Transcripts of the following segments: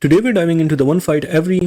Today we're diving into the one fight every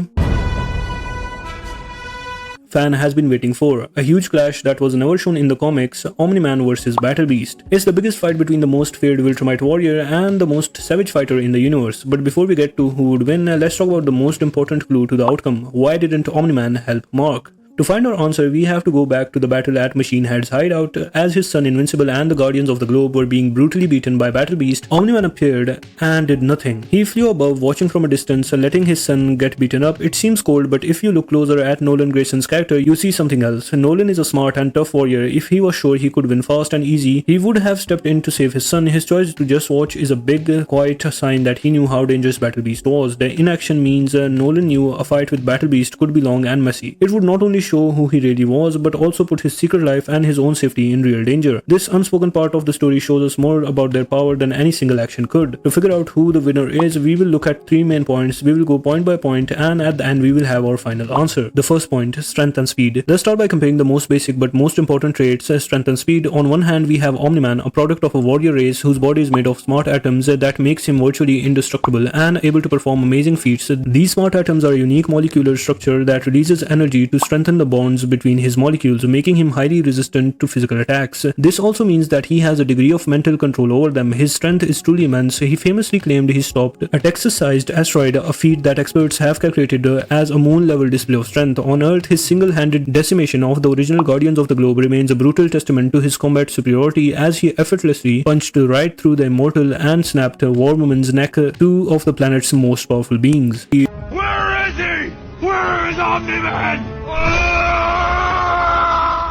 fan has been waiting for. A huge clash that was never shown in the comics, Omni-Man vs Battle Beast. It's the biggest fight between the most feared Viltrumite warrior and the most savage fighter in the universe. But before we get to who would win, let's talk about the most important clue to the outcome. Why didn't Omni-Man help Mark? To find our answer, we have to go back to the battle at Machine Head's hideout. As his son Invincible and the Guardians of the Globe were being brutally beaten by Battle Beast, Omni-Man appeared and did nothing. He flew above, watching from a distance, letting his son get beaten up. It seems cold, but if you look closer at Nolan Grayson's character, you see something else. Nolan is a smart and tough warrior. If he was sure he could win fast and easy, he would have stepped in to save his son. His choice to just watch is a big, quiet sign that he knew how dangerous Battle Beast was. The inaction means Nolan knew a fight with Battle Beast could be long and messy. It would not only show who he really was, but also put his secret life and his own safety in real danger. This unspoken part of the story shows us more about their power than any single action could. To figure out who the winner is, we will look at three main points. We will go point by point, and at the end we will have our final answer. The first point, strength and speed. Let's start by comparing the most basic but most important traits, strength and speed. On one hand, we have Omni-Man, a product of a warrior race whose body is made of smart atoms that makes him virtually indestructible and able to perform amazing feats. These smart atoms are a unique molecular structure that releases energy to strengthen the bonds between his molecules, making him highly resistant to physical attacks. This also means that he has a degree of mental control over them. His strength is truly immense. He famously claimed he stopped a Texas-sized asteroid, a feat that experts have calculated as a moon-level display of strength. On Earth, his single-handed decimation of the original Guardians of the Globe remains a brutal testament to his combat superiority, as he effortlessly punched right through the immortal and snapped War Woman's neck, two of the planet's most powerful beings. Where is he? Where is Omni-Man?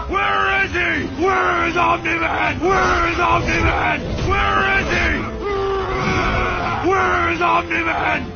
Where is he? Where is Omni-Man? Where is Omni-Man? Where is he? Where is Omni-Man?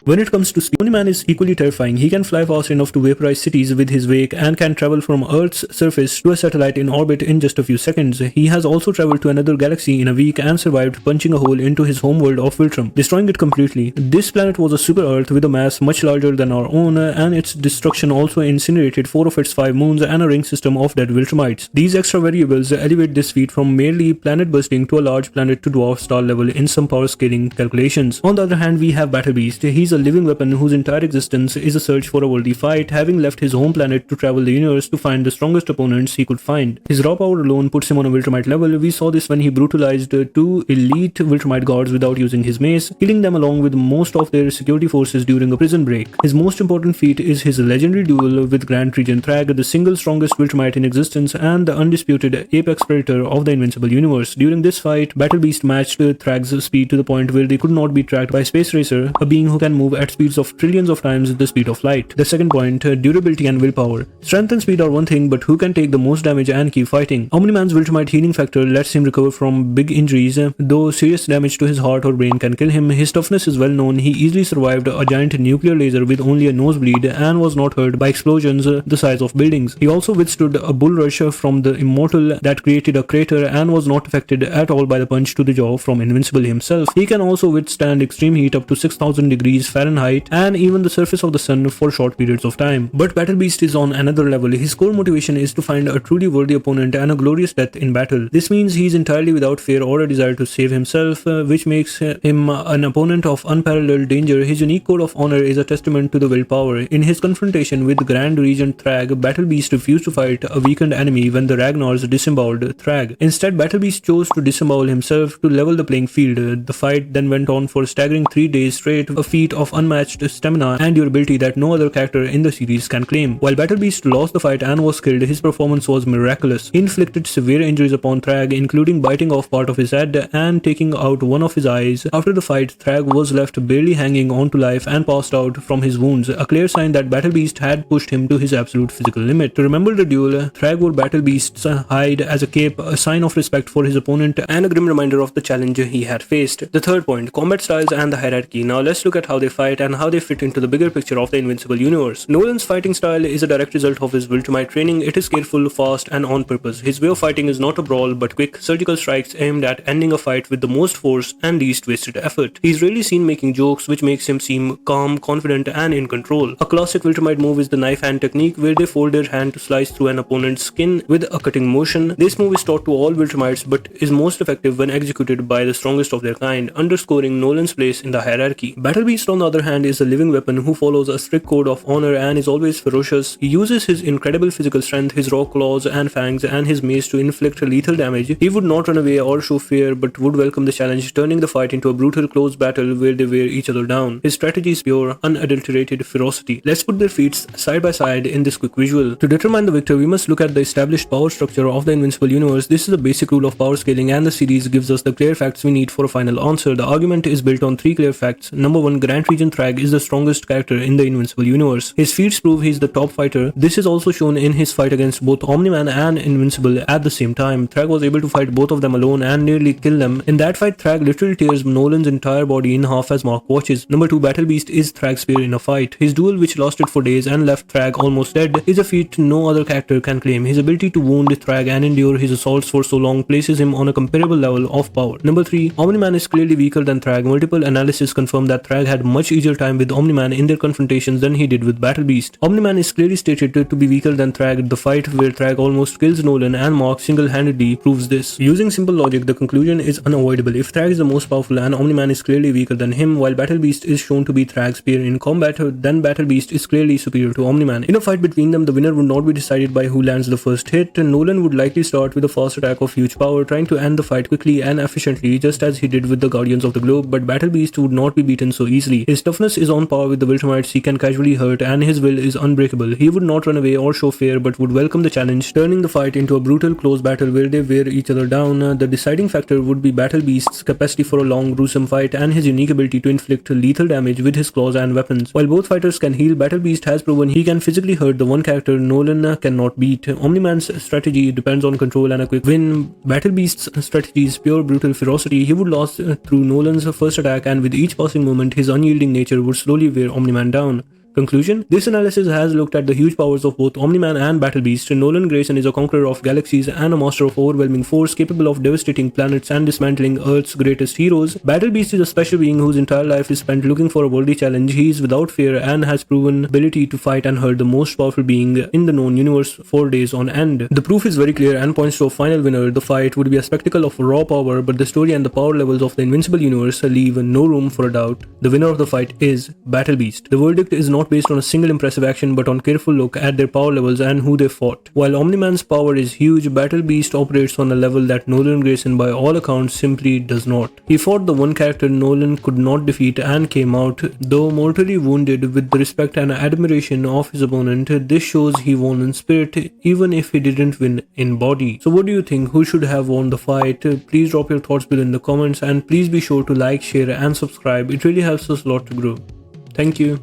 When it comes to speed, Omni-Man is equally terrifying. He can fly fast enough to vaporize cities with his wake and can travel from Earth's surface to a satellite in orbit in just a few seconds. He has also traveled to another galaxy in a week and survived punching a hole into his homeworld of Viltrum, destroying it completely. This planet was a super Earth with a mass much larger than our own, and its destruction also incinerated 4 of its 5 moons and a ring system of dead Viltrumites. These extra variables elevate this feat from merely planet bursting to a large planet to dwarf star level in some power scaling calculations. On the other hand, we have Battle Beast. He's a living weapon whose entire existence is a search for a worthy fight, having left his home planet to travel the universe to find the strongest opponents he could find. His raw power alone puts him on a Viltrumite level. We saw this when he brutalized 2 elite Viltrumite guards without using his mace, killing them along with most of their security forces during a prison break. His most important feat is his legendary duel with Grand Regent Thrag, the single strongest Viltrumite in existence and the undisputed apex predator of the Invincible universe. During this fight, Battle Beast matched Thrag's speed to the point where they could not be tracked by Space Racer, a being who can move at speeds of trillions of times the speed of light. The second point, durability and willpower. Strength and speed are one thing, but who can take the most damage and keep fighting? Omni-Man's Viltrumite healing factor lets him recover from big injuries, though serious damage to his heart or brain can kill him. His toughness is well known. He easily survived a giant nuclear laser with only a nosebleed and was not hurt by explosions the size of buildings. He also withstood a bull rush from the Immortal that created a crater and was not affected at all by the punch to the jaw from Invincible himself. He can also withstand extreme heat up to 6,000 degrees Fahrenheit and even the surface of the sun for short periods of time. But Battle Beast is on another level. His core motivation is to find a truly worthy opponent and a glorious death in battle. This means he is entirely without fear or a desire to save himself, which makes him an opponent of unparalleled danger. His unique code of honor is a testament to the willpower. In his confrontation with Grand Regent Thrag, Battle Beast refused to fight a weakened enemy when the Ragnars disemboweled Thrag. Instead, Battle Beast chose to disembowel himself to level the playing field. The fight then went on for a staggering 3 days straight, a feat of unmatched stamina and durability that no other character in the series can claim. While Battle Beast lost the fight and was killed, his performance was miraculous. He inflicted severe injuries upon Thrag, including biting off part of his head and taking out one of his eyes. After the fight, Thrag was left barely hanging on to life and passed out from his wounds, a clear sign that Battle Beast had pushed him to his absolute physical limit. To remember the duel, Thrag wore Battle Beast's hide as a cape, a sign of respect for his opponent and a grim reminder of the challenge he had faced. The third point, combat styles and the hierarchy. Now let's look at how they fight and how they fit into the bigger picture of the Invincible universe. Nolan's fighting style is a direct result of his Viltrumite training. It is careful, fast, and on purpose. His way of fighting is not a brawl but quick, surgical strikes aimed at ending a fight with the most force and least wasted effort. He's rarely seen making jokes, which makes him seem calm, confident, and in control. A classic Viltrumite move is the knife hand technique, where they fold their hand to slice through an opponent's skin with a cutting motion. This move is taught to all Viltrumites but is most effective when executed by the strongest of their kind, underscoring Nolan's place in the hierarchy. Battle Beast, on the other hand, is a living weapon who follows a strict code of honor and is always ferocious. He uses his incredible physical strength, his raw claws and fangs, and his mace to inflict lethal damage. He would not run away or show fear but would welcome the challenge, turning the fight into a brutal close battle where they wear each other down. His strategy is pure, unadulterated ferocity. Let's put their feats side by side in this quick visual. To determine the victor, we must look at the established power structure of the Invincible universe. This is a basic rule of power scaling, and the series gives us the clear facts we need for a final answer. The argument is built on 3 clear facts. Number 1, Grand Regent Thrag is the strongest character in the Invincible universe. His feats prove he is the top fighter. This is also shown in his fight against both Omni-Man and Invincible at the same time. Thrag was able to fight both of them alone and nearly kill them. In that fight, Thrag literally tears Nolan's entire body in half as Mark watches. Number 2, Battle Beast is Thrag's spear in a fight. His duel, which lasted for days and left Thrag almost dead, is a feat no other character can claim. His ability to wound Thrag and endure his assaults for so long places him on a comparable level of power. Number 3, Omni-Man is clearly weaker than Thrag. Multiple analysis confirm that Thrag had much easier time with Omni-Man in their confrontations than he did with Battle Beast. Omni-Man is clearly stated to be weaker than Thrag. The fight where Thrag almost kills Nolan and Mark single-handedly proves this. Using simple logic, the conclusion is unavoidable. If Thrag is the most powerful and Omni-Man is clearly weaker than him, while Battle Beast is shown to be Thrag's peer in combat, then Battle Beast is clearly superior to Omni-Man. In a fight between them, the winner would not be decided by who lands the first hit. Nolan would likely start with a fast attack of huge power, trying to end the fight quickly and efficiently, just as he did with the Guardians of the Globe, but Battle Beast would not be beaten so easily. His toughness is on par with the Viltrumites he can casually hurt, and his will is unbreakable. He would not run away or show fear, but would welcome the challenge, turning the fight into a brutal close battle where they wear each other down. The deciding factor would be Battle Beast's capacity for a long, gruesome fight and his unique ability to inflict lethal damage with his claws and weapons. While both fighters can heal, Battle Beast has proven he can physically hurt the one character Nolan cannot beat. Omni-Man's strategy depends on control and a quick win. Battle Beast's strategy is pure brutal ferocity. He would last through Nolan's first attack, and with each passing moment, his unyielding nature would slowly wear Omni-Man down. Conclusion: this analysis has looked at the huge powers of both Omni-Man and Battle Beast. Nolan Grayson is a conqueror of galaxies and a master of overwhelming force, capable of devastating planets and dismantling Earth's greatest heroes. Battle Beast is a special being whose entire life is spent looking for a worthy challenge. He is without fear and has proven ability to fight and hurt the most powerful being in the known universe for days on end. The proof is very clear and points to a final winner. The fight would be a spectacle of raw power, but the story and the power levels of the Invincible universe leave no room for a doubt. The winner of the fight is Battle Beast. The verdict is not based on a single impressive action but on careful look at their power levels and who they fought. While Omni-Man's power is huge, Battle Beast operates on a level that Nolan Grayson by all accounts simply does not. He fought the one character Nolan could not defeat and came out, though mortally wounded, with the respect and admiration of his opponent. This shows he won in spirit even if he didn't win in body. So what do you think? Who should have won the fight? Please drop your thoughts below in the comments, and please be sure to like, share and subscribe. It really helps us a lot to grow. Thank you.